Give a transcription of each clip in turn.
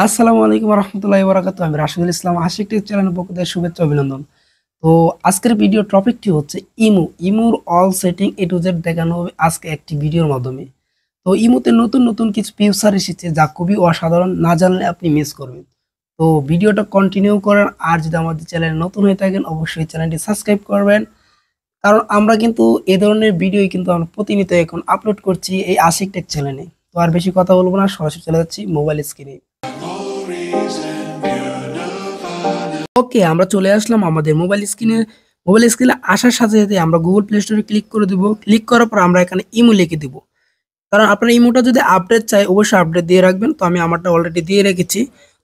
আসসালামু আলাইকুম রহমতুল্লাহি বারাকাতুহু। আমি রাশিদুল ইসলাম আশিক টেক চ্যানেলের পক্ষ থেকে শুভেচ্ছা অভিনন্দন। তো আজকের ভিডিও টপিকটি হচ্ছে ইমুর all setting A to Z দেখানো হবে আজকে একটি ভিডিওর মাধ্যমে। তো ইমুতে নতুন নতুন কিছু ফিচার এসেছে যা খুবই অসাধারণ, না জানলে আপনি মিস করবেন। তো ভিডিওটা কন্টিনিউ করেন, আর যদি আমাদের চ্যানেলে নতুন হয়ে থাকেন অবশ্যই চ্যানেলটি সাবস্ক্রাইব করবেন, কারণ আমরা কিন্তু এ ধরনের ভিডিও কিন্তু আমরা প্রতিনিয়ত এখন আপলোড করছি এই আশিক টেক চ্যানেলে। তো আর বেশি কথা বলবো না, সরাসরি চলে যাচ্ছি মোবাইল স্ক্রিনে। ওকে, আমরা চলে আসলাম আমাদের মোবাইল স্ক্রিনে আসার সাথে সাথে আমরা গুগল প্লে স্টোরে ক্লিক করে দিব। ক্লিক করার পর আমরা এখানে ইমো লিখে দিব, কারণ আপনার ইমোটা যদি আপডেট চাই অবশ্যই আপডেট দিয়ে রাখবেন। তো আমি আমারটা অলরেডি দিয়ে রেখেছি।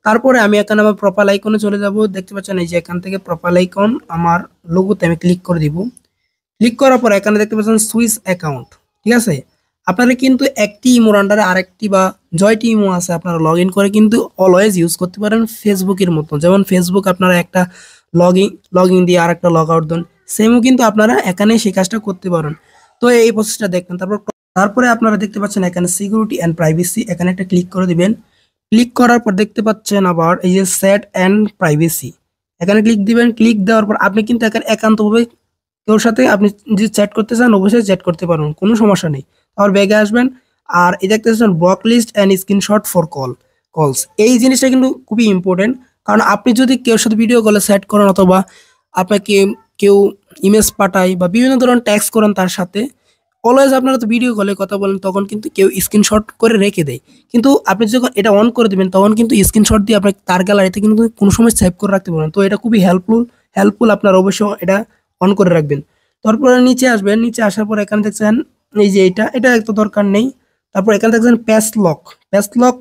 তারপরে আমি এখানে আমার প্রোফাইল আইকনে চলে যাব। দেখতে পাচ্ছেন এই যে এখান থেকে প্রোফাইল আইকন আমার লোগোতে আমি ক্লিক করে দিব। ক্লিক করার পর এখানে দেখতে পাচ্ছেন সুইচ অ্যাকাউন্ট, ঠিক আছে। আপনারা কিন্তু একটি ইমোর আন্ডারে আরেকটি বা জয়টি ইমো আছে, আপনারা লগ ইন করে কিন্তু অলওয়েজ ইউজ করতে পারেন ফেসবুকের মতো। যেমন ফেসবুক আপনারা একটা লগ ইন দিয়ে আর একটা লগ আউট দেন, সেমও কিন্তু আপনারা এখানে সেই কাজটা করতে পারেন। তো এই প্রসেসটা দেখবেন। তারপরে আপনারা দেখতে পাচ্ছেন এখানে সিকিউরিটি অ্যান্ড প্রাইভেসি, এখানে একটা ক্লিক করে দিবেন। ক্লিক করার পর দেখতে পাচ্ছেন আবার এই যে সেট অ্যান্ড প্রাইভেসি, এখানে ক্লিক দিবেন। ক্লিক দেওয়ার পর আপনি কিন্তু এখানে একান্তভাবে কেউর সাথে আপনি যে চ্যাট করতে চান অবশ্যই চ্যাট করতে পারবেন, কোনো সমস্যা নেই। আবার ব্যাগে আসবেন, আর এই দেখতে পাচ্ছেন block list and screenshot for calls, এই জিনিসটা কিন্তু খুবই ইম্পর্টেন্ট। কারণ আপনি যদি কেউর সাথে ভিডিও কলে চ্যাট করেন অথবা আপনাকে কেউ ইমেজ পাঠায় বা বিভিন্ন ধরনের ট্যাক্স করেন তার সাথে, অলওয়েজ আপনারা তো ভিডিও কলে কথা বলেন, তখন কিন্তু কেউ স্ক্রিনশট করে রেখে দেয়। কিন্তু আপনি যখন এটা অন করে দিবেন তখন কিন্তু স্ক্রিনশট দিয়ে আপনার তার গ্যালারিতে কিন্তু কোনো সময় সেভ করে রাখতে পারেন। তো এটা খুবই হেল্পফুল, আপনারা অবশ্যই এটা অন করে রাখবেন। তারপরে নিচে আসবেন, নিচে আসার পর এখানে দেখছেন এই যে এটা তো দরকার নেই। তারপর এখানে দেখছেন প্যাচ লক,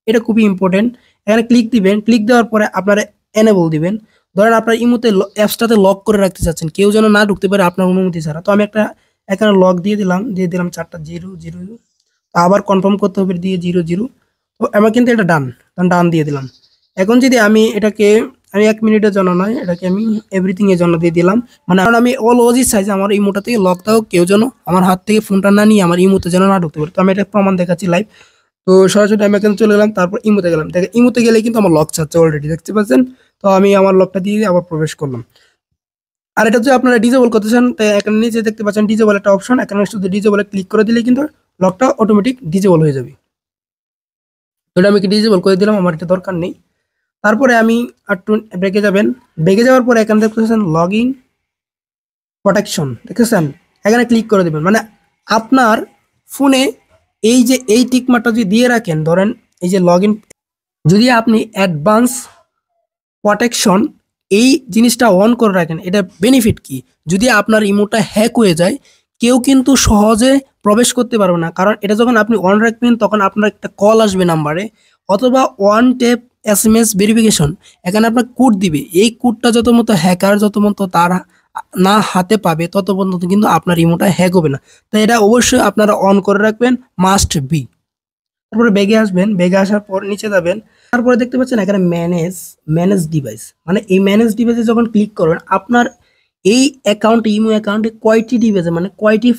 এটা খুবই ইম্পর্টেন্ট। এখানে ক্লিক দিবেন। ক্লিক দেওয়ার পরে আপনারা এনেবল দিবেন। ধরেন আপনার ইমোতে অ্যাপসটাতে লক করে রাখতে চাচ্ছেন, কেউ যেন না ঢুকতে পারে আপনার অনুমতি ছাড়া। তো আমি একটা এখানে লক দিয়ে দিলাম 4টা 0 0। আবার কনফার্ম করতে হবে, দিয়ে 0 0। তো আমার কিন্তু এটা ডান দিয়ে দিলাম। এখন যদি আমি 1 মিনিটের জন্য নয়, এটাকে আমি এভরিথিং এর জন্য দিয়ে দিলাম। মানে কারণ আমি অলওয়েজ চাই যে আমার ইমোটা থেকে লক থাকুক, কেউ যেন আমার হাত থেকে ফোনটা না নিয়ে আমার ইমোতে যেন না ঢুকতে পারে। তো আমি এটা প্রমাণ দেখাচ্ছি লাইভ। তো সরাসরি আমি এখানে চলে গেলাম, তারপর ইমোতে গেলাম। দেখেন ইমোতে গেলে কিন্তু আমার লক চাচ্ছে অলরেডি, দেখতে পাচ্ছেন। তো আমি আমার লকটা দিয়ে আবার প্রবেশ করলাম। আর এটা যদি আপনারা ডিজেবল করতে চান, তো এখানে নিচে দেখতে পাচ্ছেন ডিজেবল একটা অপশন, এখানে শুধু ডিজেবলে ক্লিক করে দিলে কিন্তু লকটা অটোমেটিক ডিজেবল হয়ে যাবে। তো এটা আমি ডিজেবল করে দিলাম, আমার এটা দরকার নেই। তারপরে আমি একটু ব্রেকে যাওয়ার পরে এখানে দেখতে পাচ্ছেন লগইন প্রোটেকশন, দেখেছেন, এখানে ক্লিক করে দেবেন। মানে আপনার ফোনে এই যে এই টিকমার্কটা যদি দিয়ে রাখেন, ধরেন এই যে লগইন, যদি আপনি অ্যাডভান্স প্রোটেকশন এই জিনিসটা অন করে রাখেন, এটা বেনিফিট কি? যদি আপনার ইমোটা হ্যাক হয়ে যায়, কেউ কিন্তু সহজে প্রবেশ করতে পারবে না। কারণ এটা যখন আপনি অন রাখবেন তখন আপনার একটা কল আসবে নাম্বারে, অথবা ওয়ান টেপ SMS ভেরিফিকেশন, এখানে আপনার কোড দিবে। এই কোডটা যত মতো তার না হাতে পাবে তত পর্যন্ত কিন্তু আপনার ইমোটা হ্যাক হবে না। তাই এটা অবশ্যই আপনারা অন করে রাখবেন, মাস্ট বি। তারপরে ব্যাগে আসবেন, ব্যাগে আসার পর নিচে যাবেন। তারপরে দেখতে পাচ্ছেন এখানে ম্যানেজ ডিভাইস, মানে এই ম্যানেজ ডিভাইসে যখন ক্লিক করবেন আপনার এই ইমো অ্যাকাউন্টে কয়টি ডিভাইসে, মানে কয়টি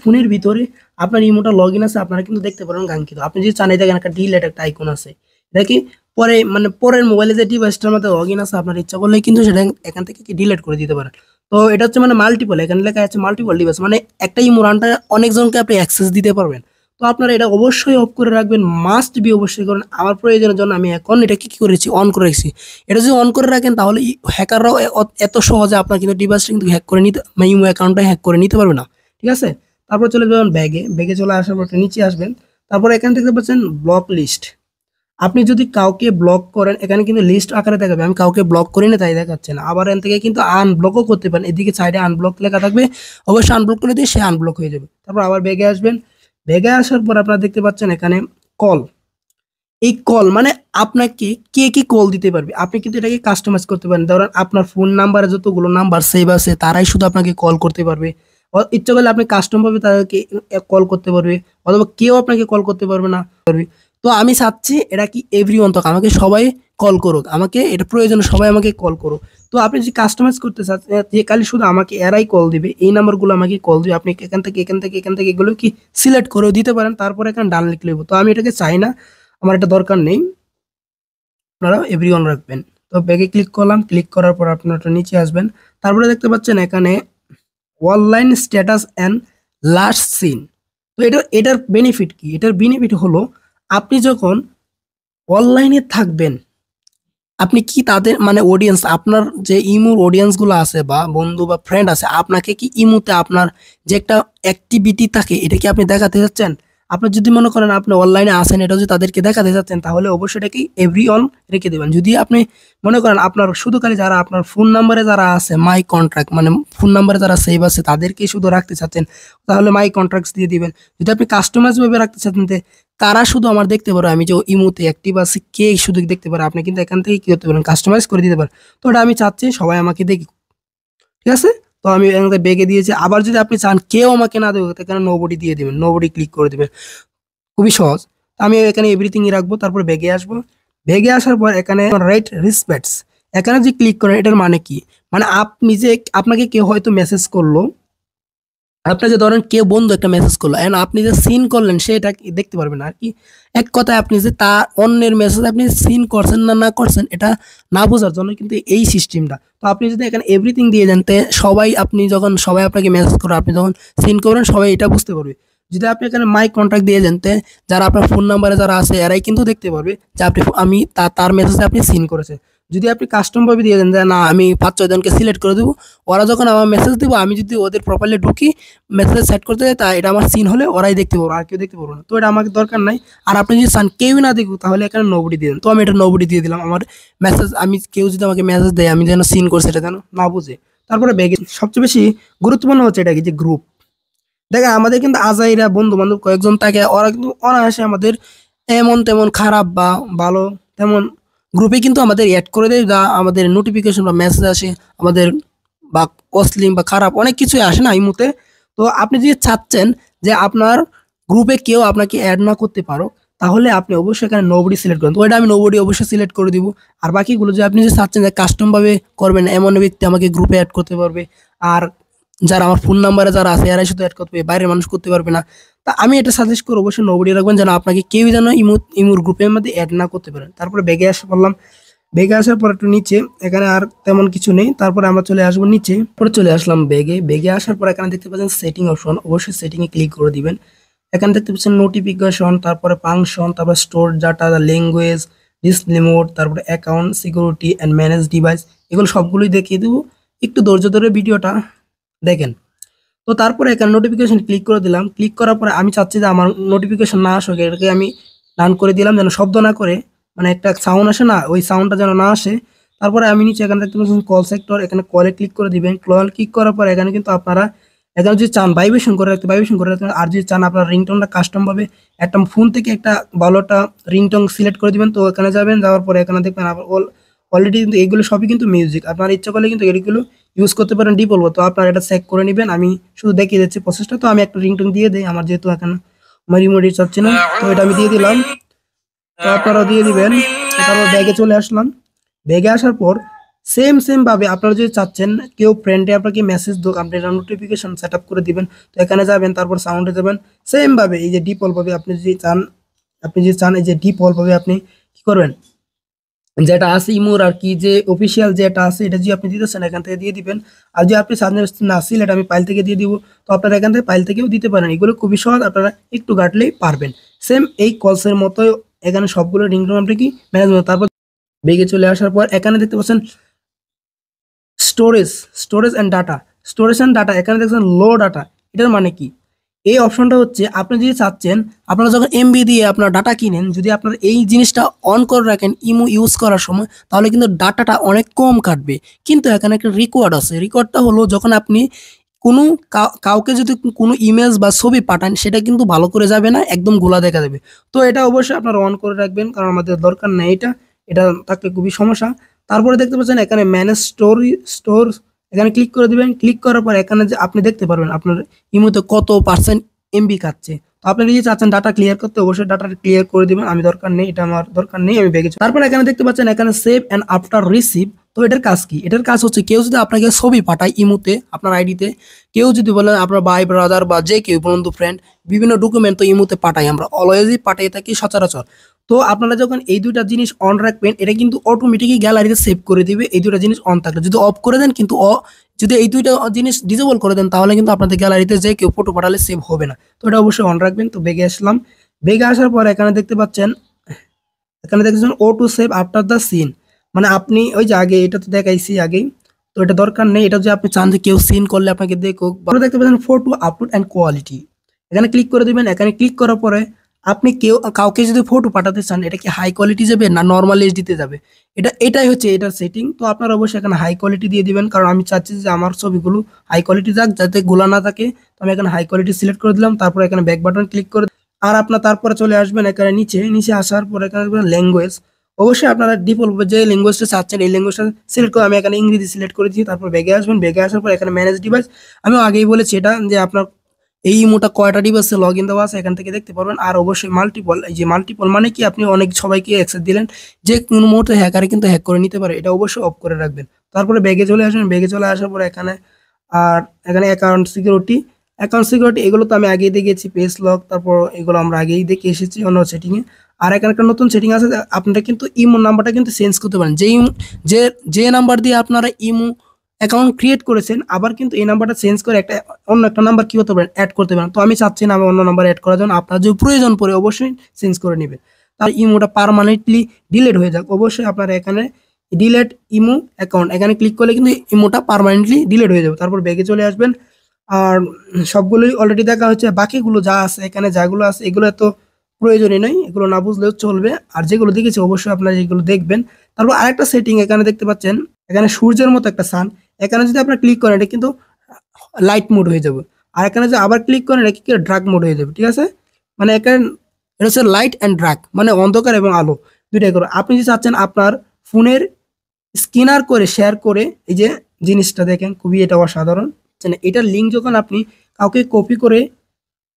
ফোনের ভিতরে আপনার ইমোটা লগ ইন আছে আপনারা কিন্তু দেখতে পারেন কাঙ্ক্ষিত। আপনি যদি চান, দেখেন একটা ডিলেট একটা আইকন আছে, এটা কি পরের মোবাইলে যে ডিভাইসটার মধ্যে লগ ইন আছে আপনার ইচ্ছা করলে কিন্তু সেটা এখান থেকে ডিলেট করে দিতে পারেন। তো এটা হচ্ছে মানে মাল্টিপল, এখানে লেখা আছে মাল্টিপল ডিভাইস, মানে একটা ইমো রানটা অনেকজনকে আপনি অ্যাক্সেস দিতে পারবেন। তো আপনারা এটা অবশ্যই অফ করে রাখবেন, মাস্ট বি অবশ্যই করেন। আমার প্রয়োজনের জন্য আমি এখন এটা কি করেছি, অন করে রেখেছি। এটা যদি অন করে রাখেন তাহলে হ্যাকাররাও এত সহজে আপনার কিন্তু ডিভাইসটা কিন্তু হ্যাক করে নিতে, ইমো অ্যাকাউন্টটা হ্যাক করে নিতে পারবে না, ঠিক আছে। তারপর চলে যাবেন ব্যাগে চলে আসার পর নিচে আসবেন। তারপরে এখান থেকে পাচ্ছেন ব্লক লিস্ট। আপনি যদি কাউকে ব্লক করেন এখানে কিন্তু লিস্ট আকারে দেখাবে, আমি কাউকে ব্লক করি না তাই দেখাচ্ছে না। আবার এখান থেকে কিন্তু আনব্লকও করতে পারেন, এদিকে সাইডে আনব্লক লেখা থাকবে, অবশ্যই আনব্লক করে দিয়ে সে আনব্লক হয়ে যাবে। তারপর আবার ব্যাগে আসবেন। ব্যাগে আসার পর আপনারা দেখতে পাচ্ছেন এখানে কল। এই কল মানে আপনাকে কে কি কল দিতে পারবে, আপনি কিন্তু এটাকে কাস্টমাইজ করতে পারেন। ধরেন আপনার ফোন নাম্বারে যতগুলো নাম্বার সেভ আছে তারাই শুধু আপনাকে কল করতে পারবে। ইচ্ছা করলে আপনি কাস্টম ভাবে তাদেরকে কল করতে পারবে, অথবা কেউ আপনাকে কল করতে পারবে না। তো আমি চাচ্ছি এটা কি এভরিওয়ান, তো আমাকে সবাই কল করুক, আমাকে এটা প্রয়োজন, সবাই আমাকে কল করুক। তো আপনি যদি কাস্টমাইজ করতে চাচ্ছেন যে খালি শুধু আমাকে এরাই কল দিবে, এই নাম্বারগুলো আমাকে কল দিবে, আপনি এখান থেকে এগুলো কি সিলেক্ট করেও দিতে পারেন। তারপরে এখানে ডান লিখলে তো আমি এটাকে চাই না, আমার এটা দরকার নেই, আপনারা এভরি অন রাখবেন। তো ব্যাগে ক্লিক করলাম, ক্লিক করার পর আপনারা নিচে আসবেন, তারপরে দেখতে পাচ্ছেন এখানে online status and last seen. তো এটার বেনিফিট কি? এটার বেনিফিট হলো আপনি যখন অনলাইনে থাকবেন, আপনি কি তাদের মানে অডিয়েন্স, আপনার যে ইমুর অডিয়েন্স গুলো আছে বা বন্ধু বা ফ্রেন্ড আছে, আপনাকে কি ইমুতে আপনার যে একটা অ্যাক্টিভিটি থাকে এটা কি আপনি দেখাতে চাচ্ছেন? আপনি যদি মনে করেন আপনি অনলাইনে আসেন, এটা যদি তাদেরকে দেখাতে চাচ্ছেন, তাহলে অবশ্যই এটাকে এভরি অন রেখে দেবেন। যদি আপনি মনে করেন আপনার শুধু খালি যারা আপনার ফোন নাম্বারে যারা আছে মাই কন্ট্রাক্ট, মানে ফোন নাম্বারে যারা সেভ আছে তাদেরকেই শুধু রাখতে চাচ্ছেন, তাহলে মাই কন্ট্রাক্টস দিয়ে দিবেন। যদি আপনি কাস্টমাইজ ভাবে রাখতে চাচ্ছেন তারা শুধু আমার দেখতে পারো আমি যে ইমোতে অ্যাক্টিভ আছে কে শুধু দেখতে পারে, আপনি কিন্তু এখান থেকে কি করতে পারেন, কাস্টমাইজ করে দিতে পারেন। তো এটা আমি চাচ্ছি সবাই আমাকে দেখি, ঠিক আছে। তো আমি এখানে বেগে দিয়েছি। আবার যদি আপনি চান কেউ আমাকে না দেবে, এখানে নোবডি দিয়ে দেবেন, নোবডি ক্লিক করে দেবেন, খুবই সহজ। তো আমি এখানে এভরিথিংই রাখবো, তারপর বেগে আসবো। বেগে আসার পর এখানে রাইট রেসপেক্টস, এখানে যে ক্লিক করেন এটার মানে কি? মানে আপনি যে আপনাকে কেউ হয়তো মেসেজ করলো, আপনার যে ধরেন কেউ বন্ধু একটা মেসেজ করলো এন্ড আপনি যে সিন করলেন সেটা দেখতে পারবেন আর কি। এক কথায় আপনি যে তা অন্যের মেসেজ আপনি সিন করছেন না না করছেন এটা না বোঝার জন্য কিন্তু এই সিস্টেমটা। তো আপনি যদি এখানে এভরিথিং দিয়ে দেন তে সবাই, আপনি যখন সবাই আপনাকে মেসেজ করে আপনি যখন সিন করবেন সবাই এটা বুঝতে পারবে। যদি আপনি এখানে মাই কন্ট্যাক্ট দিয়ে দেন তে যারা আপনার ফোন নাম্বারে যারা আছে এরাই কিন্তু দেখতে পারবে যে আপনি আমি তার মেসেজে আপনি সিন করেছেন। যদি আপনি কাস্টম ভাবে দিয়ে দেন যে না আমি 5-6 জনকে সিলেক্ট করে দেবো, ওরা যখন আমার মেসেজ দিব আমি যদি ওদের প্রোফাইলে ঢুকি মেসেজ সেট করতে যাই তা এটা আমার সিন হলে ওরাই দেখতে পারবো, আর কেউ দেখতে পারবো না। তো এটা আমাকে দরকার নাই। আর আপনি যদি চান কেউই না দেখুক তাহলে এখানে নোবডি দিয়ে দেন। তো আমি এটা নোবডি দিয়ে দিলাম। আমার মেসেজ, আমি কেউ যদি আমাকে মেসেজ দেয় আমি যেন সিন করছি এটা যেন না বুঝে। তারপরে ব্যাগে সবচেয়ে বেশি গুরুত্বপূর্ণ হচ্ছে এটা কি, যে গ্রুপ। দেখেন আমাদের কিন্তু আজাইরা বন্ধু বান্ধব কয়েকজন থাকে, ওরা কিন্তু অনায়াসে আমাদের এমন তেমন খারাপ বা ভালো তেমন গ্রুপে কিন্তু আমাদের অ্যাড করে দেয়, যা আমাদের নোটিফিকেশন বা মেসেজ আসে আমাদের, বা অশ্লীল বা খারাপ অনেক কিছুই আসে না এই মুহূর্তে। তো আপনি যদি চাচ্ছেন যে আপনার গ্রুপে কেউ আপনাকে অ্যাড না করতে পারো, তাহলে আপনি অবশ্যই এখানে নোবডি সিলেক্ট করেন। তো এটা আমি নোবডি অবশ্যই সিলেক্ট করে দিব। আর বাকিগুলো যে আপনি যে চাচ্ছেন যে কাস্টম ভাবে করবেন, এমন ব্যক্তি আমাকে গ্রুপে অ্যাড করতে পারবে, আর যারা আমার ফোন নাম্বারে যারা আছে এরাই শুধু অ্যাড করতে পারবে, বাইরের মানুষ করতে পারবে না। তা আমি এটা সাজেস্ট করবো অবশ্যই নোবডি রাখবেন, যেন আপনাকে কেউই যেন ইমুর গ্রুপের মধ্যে অ্যাড না করতে পারেন। তারপরে বেগে আসে বললাম, বেগে আসার পর একটু নিচে, এখানে আর তেমন কিছু নেই। তারপরে আমরা চলে আসবো নিচে, পরে চলে আসলাম বেগে। বেগে আসার পর এখানে দেখতে পাচ্ছেন সেটিং অপশন, অবশ্যই সেটিং এ ক্লিক করে দিবেন। এখানে দেখতে পাচ্ছেন নোটিফিকেশন, তারপরে ফাংশন, তারপরে store data, language, display mode, তারপরে account security and manage device, এগুলো সবগুলোই দেখিয়ে দেবো। একটু ধৈর্য ধরে ভিডিওটা দেখেন। তো তারপরে এখানে নোটিফিকেশন ক্লিক করে দিলাম। ক্লিক করার পরে আমি চাচ্ছি যে আমার নোটিফিকেশন না আসুক, এটাকে আমি ডান করে দিলাম যেন শব্দ না করে, মানে একটা সাউন্ড আসে না, ওই সাউন্ডটা যেন না আসে। তারপরে আমি নিচে এখানে দেখতে পাচ্ছেন কল সেক্টর, এখানে কলে ক্লিক করে দিবেন। কল ক্লিক করার পর এখানে কিন্তু আপনারা এখানে যদি চান ভাইব্রেশন করে রাখতে ভাইব্রেশন করে রাখতে, আর যদি চান আপনার রিংটোনটা কাস্টম ভাবে একটা ফোন থেকে একটা ভালো একটা রিংটোন সিলেক্ট করে দিবেন। তো এখানে যাবেন, যাওয়ার পরে এখানে দেখবেন আবার অলরেডি কিন্তু এগুলো সবই কিন্তু মিউজিক, আপনার ইচ্ছা করলে কিন্তু এগুলো ইউজ করতে পারেন ডিপোল। তো আপনারা এটা চেক করে নেবেন, আমি শুধু দেখিয়ে দিচ্ছি প্রসেসটা। তো আমি একটা রিংটোন দিয়ে দিই, আমার যেহেতু এখন আমার রিমোট চাচ্ছি না, তো এটা আমি দিয়ে দিলাম। তো আপনারাও দিয়ে দিবেন। তারপর ব্যাগে চলে আসলাম। ব্যাগে আসার পর সেম ভাবে আপনারা যদি চাচ্ছেন কেউ ফ্রেন্ডে আপনাকে মেসেজ দোক, আপনি এটা নোটিফিকেশন সেট আপ করে দিবেন। তো এখানে যাবেন, তারপর সাউন্ডে যাবেন, সেম ভাবে এই যে ডিপল ভাবে আপনি যদি চান, এই যে ডিপল ভাবে আপনি কি করবেন, যেটা আছে ইমোর আর কি যে অফিসিয়াল যেটা আছে এটা যদি আপনি দিতেছেন এখান থেকে দিয়ে দিবেন। আর যদি আপনি সাজেস্ট না আসছিল এটা আমি ফাইল থেকে দিয়ে দিব, তো আপনারা এখান থেকে ফাইল থেকেও দিতে পারেন। এগুলো খুবই সহজ, আপনারা একটু ঘাটলেই পারবেন। সেম এই কলসের মতো এখানে সবগুলো রিংটোন আপনি কি ম্যানেজমেন্ট। তারপর বেগে চলে আসার পর এখানে দেখতে পাচ্ছেন storage, storage and data, storage and data, এখানে দেখছেন লো ডাটা। এটার মানে কি? এই অপশনটা হচ্ছে আপনি যদি চাচ্ছেন আপনারা যখন এমবি দিয়ে আপনার ডাটা কিনেন, যদি আপনার এই জিনিসটা অন করে রাখেন ইমো ইউজ করার সময়, তাহলে কিন্তু ডাটাটা অনেক কম কাটবে। কিন্তু এখানে একটা রেকর্ড আছে, রেকর্ডটা হলো যখন আপনি কোনো কাউকে যদি কোনো ইমেজ বা ছবি পাঠান সেটা কিন্তু ভালো করে যাবে না, একদম গোলা দেখা যাবে। তো এটা অবশ্যই আপনারা অন করে রাখবেন, কারণ আমাদের দরকার নেই এটা, এটা থাকলে খুবই সমস্যা। তারপরে দেখতে পাচ্ছেন এখানে ম্যানেজ স্টোর, এখানে ক্লিক করে দিবেন। ক্লিক করার পর এখানে যে আপনি দেখতে পারবেন আপনার ইমোতে কত পার্সেন্ট এমবি কাটছে। তো তো আপনি যদি চাচ্ছেন ডাটা ক্লিয়ার করতে, অবশ্যই ডাটা ক্লিয়ার করে দিবেন। আমি দরকার নেই, এটা আমার দরকার নেই, আমি ব্যাগে। তারপর এখানে দেখতে পাচ্ছেন এখানে সেভ অ্যান্ড আফটার রিসিভ। তো এটার কাজ কি? এটার কাজ হচ্ছে কেউ যদি আপনাকে ছবি পাঠায় ইমুতে, আপনার আইডিতে, কেউ যদি বলে আপনার ভাই ব্রাদার বা যে কেউ বন্ধু ফ্রেন্ড, বিভিন্ন ডকুমেন্ট তো ইমুতে পাঠাই, আমরা অলওয়েজই পাঠিয়ে থাকি সচরাচর। তো আপনারা যখন এই দুইটা জিনিস অন রাখবেন, এটা কিন্তু অটোমেটিকই গ্যালারিতে সেভ করে দিবে এই দুইটা জিনিস অন থাকলে। যদি অফ করে দেন কিন্তু যদি এই দুইটা জিনিস ডিসেবল করে দেন, তাহলে কিন্তু আপনাদের গ্যালারিতে যে কেউ ফটো পাঠালে সেভ হবে না। তো এটা অবশ্যই অন রাখবেন। তো বেগে আসলাম, বেগে আসার পর এখানে দেখতে পাচ্ছেন, এখানে দেখছেন auto save after the scene. মানে আপনি ওই যে আগে এটা তো দেখাইছি আগেই, তো এটা দরকার নেই। এটা যদি আপনি চান যে কেউ সিন করলে আপনাকে দেখুক, দেখতে পাচ্ছেন ফটো আপলোড অ্যান্ড কোয়ালিটি, এখানে ক্লিক করে দিবেন। এখানে ক্লিক করার পরে আপনি কাউকে যদি ফটো পাঠাতে চান, এটা কি হাই কোয়ালিটি যাবে না নর্মাল এইচডিতে যাবে, এটাই হচ্ছে এটার সেটিং। তো আপনারা অবশ্যই এখানে হাই কোয়ালিটি দিয়ে দিবেন, কারণ আমি চাচ্ছি যে আমার ছবিগুলো হাই কোয়ালিটি যাক, যাতে গোলা না থাকে। তো আমি এখানে হাই কোয়ালিটি সিলেক্ট করে দিলাম, তারপর এখানে ব্যাক বাটন ক্লিক করে আর আপনার তারপরে চলে আসবেন এখানে নিচে। নিচে আসার পর এখানে ল্যাঙ্গুয়েজ, অবশ্যই আপনারা ডিফল্ট যে ল্যাঙ্গুয়েজটা চাচ্ছেন এই ল্যাঙ্গুয়েজটা সিলেক্ট করে, আমি এখানে ইংরেজি সিলেক্ট করে দিচ্ছি। তারপর ব্যাগে আসবেন, ব্যাগে আসার পর এখানে ম্যানেজ ডিভাইস, আমি আগেই বলেছি এটা যে আপনার এই ইমোটা কয়টা ডিভাইসে লগ ইন দেওয়া আছে এখান থেকে দেখতে পারবেন। আর অবশ্যই মাল্টিপল, এই যে মাল্টিপল মানে কি, আপনি অনেক সবাইকে অ্যাক্সেস দিলেন, যে কোনো মুহূর্তে হ্যাকারে কিন্তু হ্যাক করে নিতে পারে, এটা অবশ্যই অফ করে রাখবেন। তারপরে ব্যাগে চলে আসবেন, ব্যাগে চলে আসার পর এখানে আর এখানে অ্যাকাউন্ট সিকিউরিটি এগুলো তো আমি আগেই দেখেছি, পেজ লক, তারপর এগুলো আমরা আগেই দেখে এসেছি অন্য সেটিংয়ে। আর এখানে একটা নতুন সেটিং আছে, আপনারা কিন্তু ইমো নাম্বারটা কিন্তু চেঞ্জ করতে পারেন। যে নাম্বার দিয়ে আপনারা ইমো অ্যাকাউন্ট ক্রিয়েট করেছেন, আবার কিন্তু এই নাম্বারটা চেঞ্জ করে অন্য একটা নাম্বার কি করতে পারেন, অ্যাড করতে পারেন। তো আমি চাচ্ছি না আমি অন্য নাম্বার অ্যাড করার জন্য, আপনার যদি প্রয়োজন পড়ে অবশ্যই চেঞ্জ করে নেবেন। তার ইমোটা পার্মানেন্টলি ডিলিট হয়ে যাক, অবশ্যই আপনারা এখানে ডিলেট ইমো অ্যাকাউন্ট এখানে ক্লিক করলে কিন্তু ইমোটা পার্মানেন্টলি ডিলিট হয়ে যাবে। তারপর ব্যাগে চলে আসবেন। আর সবগুলোই অলরেডি দেখা হচ্ছে, বাকিগুলো যা আছে এখানে যাগুলো আছে এগুলো এত প্রয়োজনই নয়, এগুলো না বুঝলেও চলবে। আর যেগুলো দেখেছি অবশ্যই আপনারা এগুলো দেখবেন। তারপর আরেকটা সেটিং এখানে দেখতে পাচ্ছেন, এখানে সূর্যের মতো একটা সান, এখানে যদি আপনারা ক্লিক করেন এটা কিন্তু লাইট মোড হয়ে যাবে। আর এখানে যদি আবার ক্লিক করেন এটা কি ড্রাগ মোড হয়ে যাবে, ঠিক আছে? মানে এখানে এটা হচ্ছে লাইট অ্যান্ড ড্রাগ, মানে অন্ধকার এবং আলো দুইটাই করে। আপনি যদি চাচ্ছেন আপনার ফোনের স্ক্যানার করে শেয়ার করে, এই যে জিনিসটা দেখেন খুবই এটা অসাধারণ। এটার লিঙ্ক যখন আপনি কাউকে কপি করে,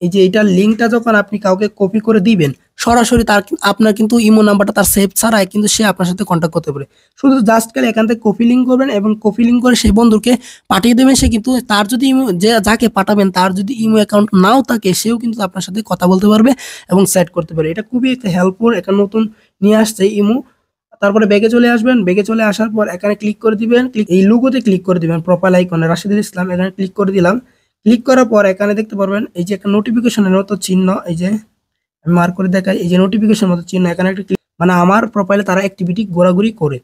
এই যে এটার লিঙ্কটা যখন আপনি কাউকে কপি করে দিবেন, সরাসরি আপনার কিন্তু ইমো নাম্বারটা তার সেভ ছাড়াই কিন্তু সে আপনার সাথে কন্ট্যাক্ট করতে পারে। শুধু জাস্ট খালি এখান থেকে কপি লিঙ্ক করবেন এবং কপি লিঙ্ক করে সেই বন্ধুকে পাঠিয়ে দেবেন। সে কিন্তু তার যদি ইমো, যে যাকে পাঠাবেন তার যদি ইমো অ্যাকাউন্ট নাও থাকে, সেও কিন্তু আপনার সাথে কথা বলতে পারবে এবং সেট করতে পারে। এটা খুবই একটা হেল্পফুল, একটা নতুন নিয়ে আসছে ইমো। তারপরে ব্যাগে চলে আসবেন, ব্যাগে চলে আসার পর এখানে ক্লিক করে দিবেন, এই লোগোতে ক্লিক করে দিবেন, প্রোফাইল আইকনে রাশিদুল ইসলাম, এখানে ক্লিক করে দিলাম। ক্লিক করার পর এখানে দেখতে পারবেন এই যে একটা নোটিফিকেশনের মতো চিহ্ন, এই যে আমি মার্ক করে দেখাই, এই যে নোটিফিকেশন মতো চিহ্ন, এখানে একটা ক্লিক, মানে আমার প্রোফাইলে তারা অ্যাক্টিভিটি ঘোরাঘুরি করে,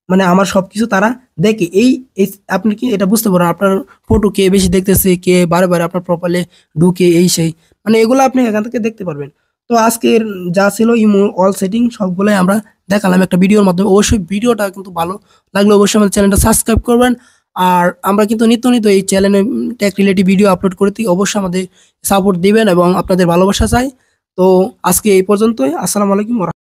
মানে আমার সবকিছু তারা দেখে। এই আপনি কি এটা বুঝতে পারেন আপনার ফটো কে বেশি দেখতেছে, কে বারে বারে আপনার প্রোফাইলে ঢুকে, এই সেই, মানে এগুলো আপনি এখান থেকে দেখতে পারবেন। তো আজকের যা ছিল ইমো অল সেটিং সবগুলোই আমরা দেখালাম একটা ভিডিওর মাধ্যমে। অবশ্যই ভিডিওটা কিন্তু ভালো লাগলে অবশ্যই আমাদের চ্যানেলটা সাবস্ক্রাইব করবেন। আর আমরা কিন্তু নিত্য নিত্য এই চ্যানেলে টেক রিলেটিভ ভিডিও আপলোড করে দিই, অবশ্যই আমাদের সাপোর্ট দিবেন এবং আপনাদের ভালোবাসা চাই। তো আজকে এই পর্যন্তই। আসসালামু আলাইকুম।